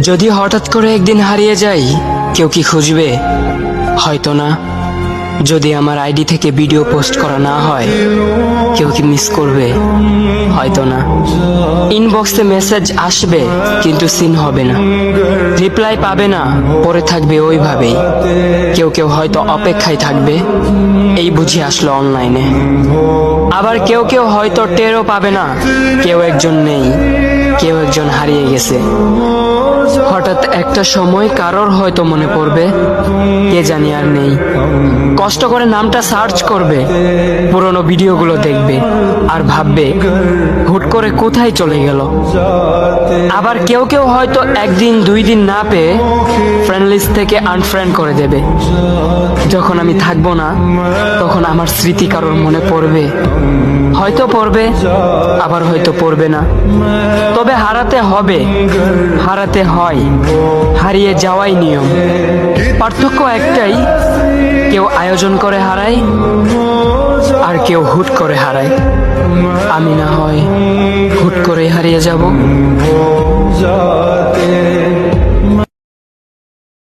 যদি হঠাৎ করে একদিন হারিয়ে যাই, কেউ কি খুঁজবে? হয়তো না। যদি আমার আইডি থেকে ভিডিও পোস্ট করা না হয়, কেউ কি মিস করবে? হয়তো না। ইনবক্সে মেসেজ আসবে কিন্তু সিন হবে না, রিপ্লাই পাবে না, পরে থাকবে ওইভাবেই। কেউ কেউ হয়তো অপেক্ষায় থাকবে, এই বুঝি আসলো অনলাইনে। আবার কেউ কেউ হয়তো টেরও পাবে না, কেউ একজন নেই, কেউ একজন হারিয়ে গেছে। হঠাৎ একটা সময় কারোর হয়তো মনে পড়বে, কে জানি আর নেই। কষ্ট করে নামটা সার্চ করবে, পুরনো ভিডিওগুলো দেখবে আর ভাববে হুট করে কোথায় চলে গেল। আবার কেউ কেউ হয়তো একদিন দুই দিন না পেয়ে ফ্রেন্ড লিস্ট থেকে আনফ্রেন্ড করে দেবে। যখন আমি থাকবো না, তখন আমার স্মৃতি কারোর মনে পড়বে, হয়তো পড়বে, আবার হয়তো পড়বে না। তবে হারাতে হবে, হারাতে হয়, হারিয়ে যাওয়াই নিয়ম। পার্থক্য একটাই, কেউ আয়োজন করে হারায় আর কেউ হুট করে হারায়। আমি না হয় হুট করে হারিয়ে যাব।